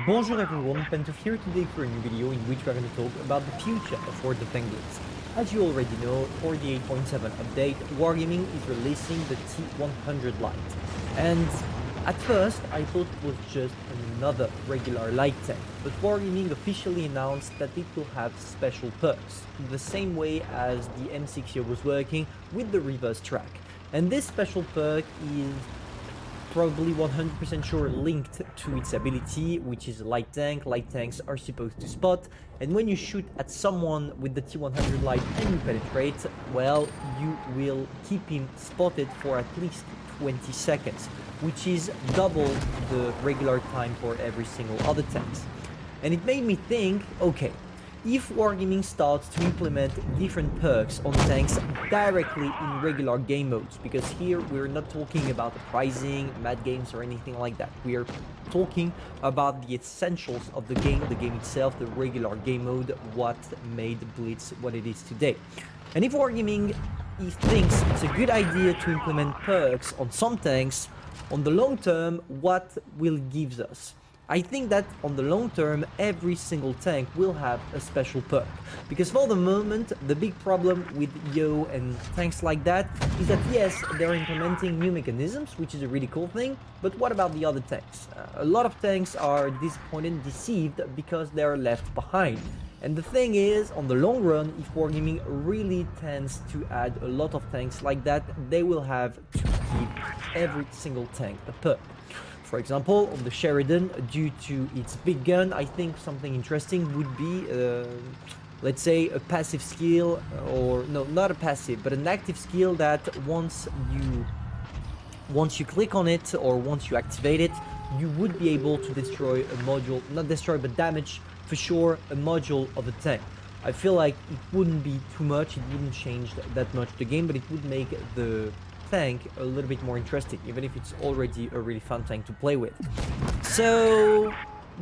Bonjour everyone, Pantoufleee here today for a new video in which we are going to talk about the future of World of Penguins. As you already know, for the 8.7 update, Wargaming is releasing the T100 Lite. And at first, I thought it was just another regular light tank, but Wargaming officially announced that it will have special perks, the same way as the M60 was working with the reverse track. And this special perk is probably 100% sure linked to its ability, which is a light tank. Light tanks are supposed to spot, and when you shoot at someone with the T100 light and you penetrate, well, you will keep him spotted for at least 20 seconds, which is double the regular time for every single other tanks. And it made me think, okay, if Wargaming starts to implement different perks on tanks directly in regular game modes, because here we're not talking about the pricing, mad games or anything like that. We are talking about the essentials of the game itself, the regular game mode, what made Blitz what it is today. And if Wargaming thinks it's a good idea to implement perks on some tanks, on the long term, what will it give us? I think that on the long term, every single tank will have a special perk. Because for the moment, the big problem with Yo and tanks like that is that yes, they're implementing new mechanisms, which is a really cool thing, but what about the other tanks? A lot of tanks are disappointed and deceived because they're left behind. And the thing is, on the long run, if Wargaming really tends to add a lot of tanks like that, they will have to give every single tank a perk. For example, on the Sheridan, due to its big gun, I think something interesting would be, let's say, a passive skill, or no, not a passive, but an active skill that once you click on it, or once you activate it, you would be able to destroy a module, not destroy, but damage, for sure, a module of a tank. I feel like it wouldn't be too much, it wouldn't change that much the game, but it would make the tank a little bit more interesting, even if it's already a really fun tank to play with. So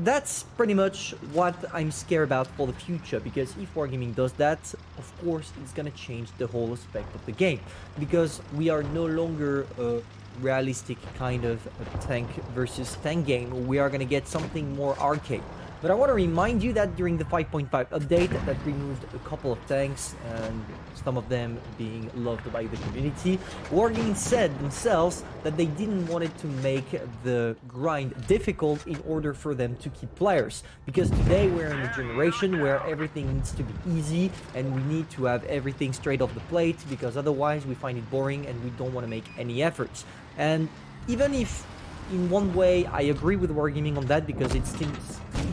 that's pretty much what I'm scared about for the future, because if Wargaming does that, of course it's gonna change the whole aspect of the game, because we are no longer a realistic kind of a tank versus tank game. We are gonna get something more arcade. But I want to remind you that during the 5.5 update that removed a couple of tanks, and some of them being loved by the community, Wargaming said themselves that they didn't want it to make the grind difficult in order for them to keep players. Because today we're in a generation where everything needs to be easy and we need to have everything straight off the plate, because otherwise we find it boring and we don't want to make any efforts. And even if in one way I agree with Wargaming on that, because it's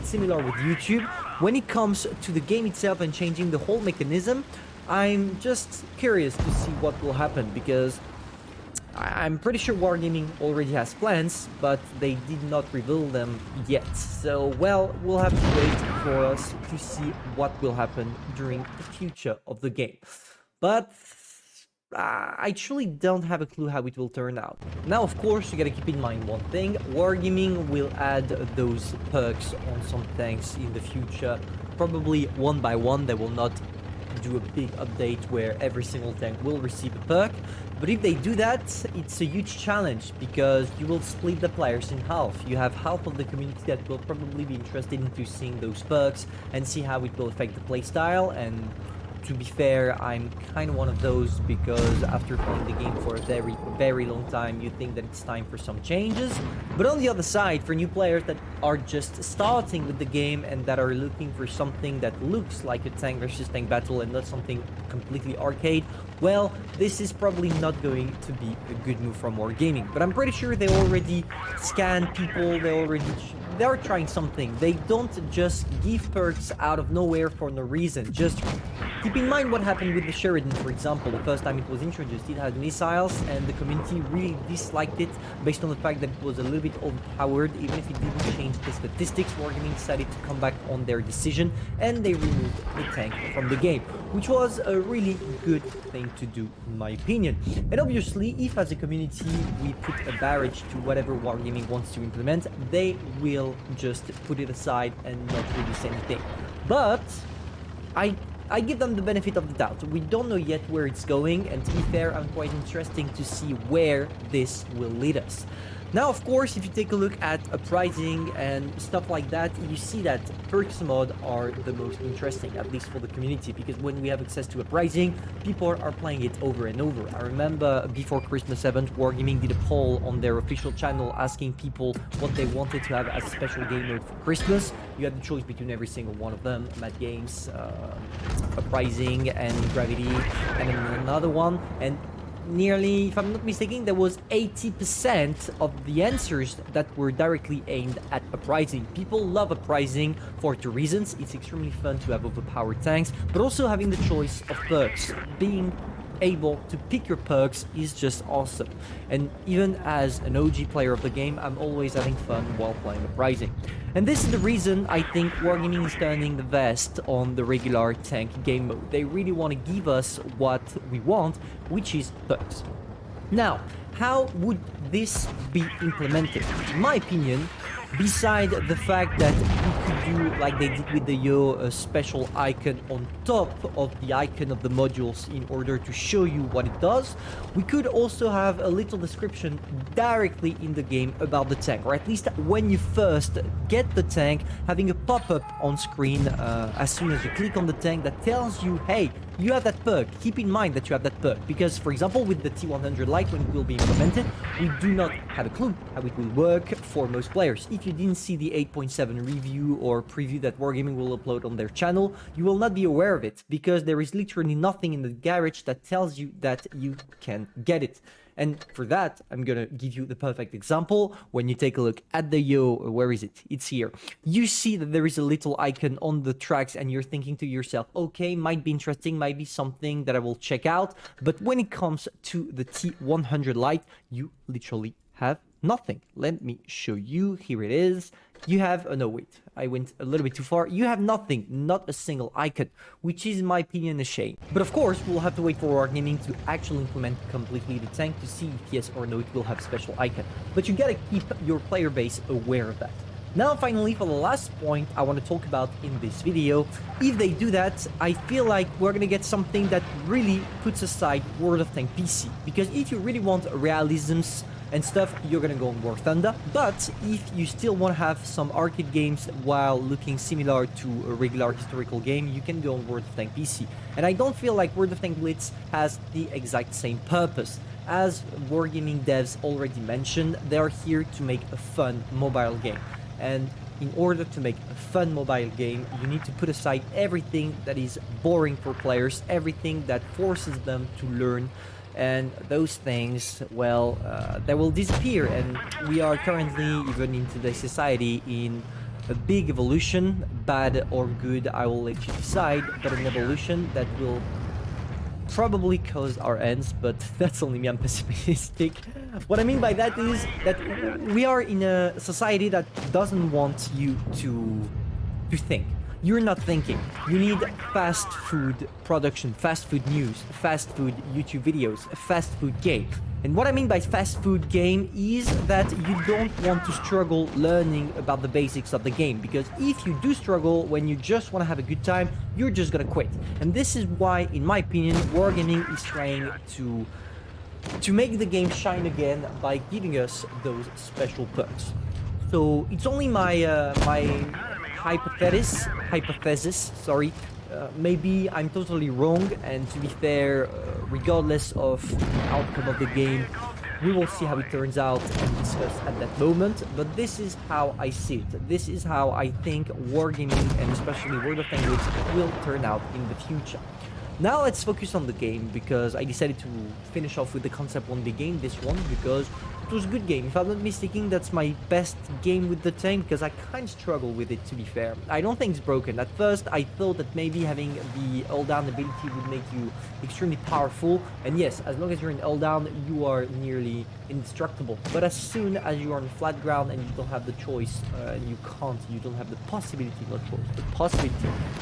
similar with YouTube, when it comes to the game itself and changing the whole mechanism, I'm just curious to see what will happen, because I'm pretty sure Wargaming already has plans, but they did not reveal them yet. So, well, we'll have to wait for us to see what will happen during the future of the game. But I truly don't have a clue how it will turn out. Now, of course, you gotta keep in mind one thing. Wargaming will add those perks on some tanks in the future, probably one by one. They will not do a big update where every single tank will receive a perk. But if they do that, it's a huge challenge, because you will split the players in half. You have half of the community that will probably be interested into seeing those perks and see how it will affect the playstyle. And to be fair, I'm kind of one of those, because after playing the game for a very, very long time, you think that it's time for some changes. But on the other side, for new players that are just starting with the game and that are looking for something that looks like a tank versus tank battle and not something completely arcade, well, this is probably not going to be a good move from Wargaming. But I'm pretty sure they already scan people, they're trying something. They don't just give perks out of nowhere for no reason. Just keep in mind what happened with the Sheridan, for example. The first time it was introduced, it had missiles, and the community really disliked it based on the fact that it was a little bit overpowered. Even if it didn't change the statistics, Wargaming decided to come back on their decision, and they removed the tank from the game, which was a really good thing to do, in my opinion. And obviously, if as a community we put a barrage to whatever Wargaming wants to implement, they will just put it aside and not release anything. But I give them the benefit of the doubt. We don't know yet where it's going, and to be fair, I'm quite interested to see where this will lead us. Now, of course, if you take a look at pricing and stuff like that, you see that perks mod are the most interesting, at least for the community, because when we have access to a pricing, people are playing it over and over. I remember before Christmas event, Wargaming did a poll on their official channel asking people what they wanted to have as a special game mode for Christmas. You had the choice between every single one of them: Mad Games, Uprising, and Gravity, and then another one. And nearly, if I'm not mistaken, there was 80% of the answers that were directly aimed at Uprising. People love Uprising for two reasons. It's extremely fun to have overpowered tanks, but also having the choice of perks. Being able to pick your perks is just awesome. And even as an OG player of the game, I'm always having fun while playing Uprising. And this is the reason I think Wargaming is turning the vest on the regular tank game mode. They really want to give us what we want, which is perks. Now, how would this be implemented? In my opinion, beside the fact that we could do like they did with the Yo, a special icon on top of the icon of the modules in order to show you what it does, we could also have a little description directly in the game about the tank, or at least when you first get the tank, having a pop-up on screen as soon as you click on the tank that tells you, hey, you have that perk. Keep in mind that you have that perk, because for example with the T100 Lite, when it will be implemented, we do not have a clue how it will work for most players. If you didn't see the 8.7 review or preview that Wargaming will upload on their channel, you will not be aware of it, because there is literally nothing in the garage that tells you that you can get it. And for that, I'm gonna give you the perfect example. When you take a look at the Yo, where is it? It's here. You see that there is a little icon on the tracks and you're thinking to yourself, okay, might be interesting, might be something that I will check out. But when it comes to the T100 Lite, you literally have nothing. Let me show you. Here it is. You have, oh no, wait, I went a little bit too far. You have nothing, not a single icon, which is, in my opinion, a shame. But of course, we'll have to wait for Wargaming to actually implement completely the tank to see if yes or no it will have special icon. But you gotta keep your player base aware of that. Now, finally, for the last point I want to talk about in this video, if they do that, I feel like we're gonna get something that really puts aside World of Tanks PC. Because if you really want realisms and stuff, you're gonna go on War Thunder. But if you still want to have some arcade games while looking similar to a regular historical game, you can go on World of Tanks PC. And I don't feel like World of Tanks Blitz has the exact same purpose. As Wargaming devs already mentioned, they are here to make a fun mobile game. And in order to make a fun mobile game, you need to put aside everything that is boring for players, everything that forces them to learn. And those things, well, they will disappear. And we are currently, even in today's society, in a big evolution, bad or good, I will let you decide, but an evolution that will probably cause our ends, but that's only me, I'm pessimistic. What I mean by that is that we are in a society that doesn't want you to think. You're not thinking. You need fast food production, fast food news, fast food YouTube videos, a fast food game. And what I mean by fast food game is that you don't want to struggle learning about the basics of the game, because if you do struggle when you just want to have a good time, you're just gonna quit. And this is why, in my opinion, Wargaming is trying to make the game shine again by giving us those special perks. So it's only my hypothesis, sorry. Maybe I'm totally wrong, and to be fair, regardless of the outcome of the game, we will see how it turns out and discuss at that moment. But this is how I see it. This is how I think Wargaming, and especially World of Tanks, will turn out in the future. Now let's focus on the game, because I decided to finish off with the concept on the game, this one, because it was a good game. If I'm not mistaken, that's my best game with the tank, because I kind of struggle with it, to be fair. I don't think it's broken. At first, I thought that maybe having the hold down ability would make you extremely powerful. And yes, as long as you're in hold down, you are nearly indestructible. But as soon as you are on flat ground and you don't have the choice, you don't have the possibility, not choice, the possibility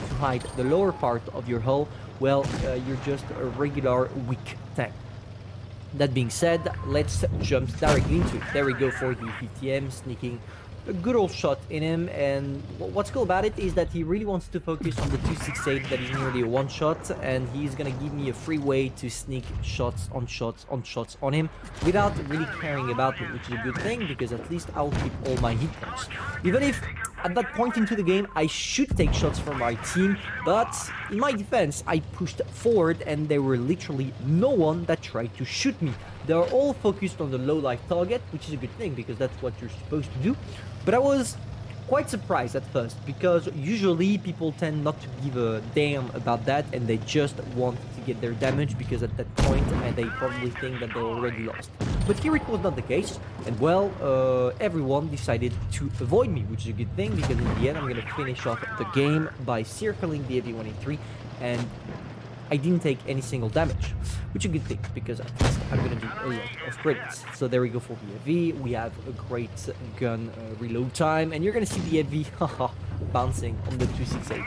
to hide the lower part of your hull, well, you're just a regular weak tank. That being said, let's jump directly into it. There we go for the PTM, sneaking a good old shot in him, and what's cool about it is that he really wants to focus on the 268 that is nearly a one shot, and he's gonna give me a free way to sneak shots on shots on shots on him without really caring about me, which is a good thing because at least I'll keep all my hit points. Even if at that point into the game I should take shots from my team, but in my defense I pushed forward and there were literally no one that tried to shoot me. They are all focused on the low life target, which is a good thing because that's what you're supposed to do. But I was quite surprised at first because usually people tend not to give a damn about that and they just want to get their damage because at that point they probably think that they already lost. But here it was not the case, and well, everyone decided to avoid me, which is a good thing because in the end I'm gonna finish off the game by circling the AV-183 and I didn't take any single damage, which is a good thing because at least I'm gonna do a lot of credits. So there we go for the AV. We have a great gun reload time, and you're gonna see the AV haha, bouncing on the 268.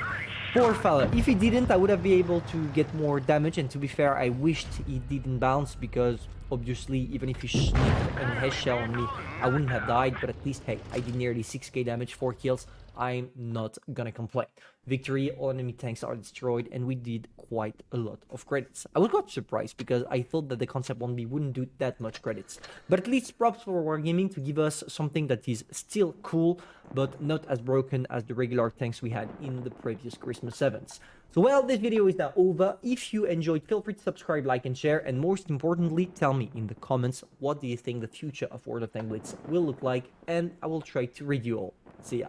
Poor fella. If he didn't, I would have been able to get more damage, and to be fair, I wished he didn't bounce because obviously even if he sneaked a head shell on me, I wouldn't have died, but at least, hey, I did nearly 6k damage, 4 kills. I'm not gonna complain. Victory, all enemy tanks are destroyed, and we did quite a lot of credits. I was quite surprised because I thought that the Concept 1B wouldn't do that much credits. But at least props for Wargaming to give us something that is still cool, but not as broken as the regular tanks we had in the previous Christmas events. So well, this video is now over. If you enjoyed, feel free to subscribe, like, and share, and most importantly, tell me in the comments what do you think the future of World of Tanks Blitz will look like, and I will try to read you all. See ya.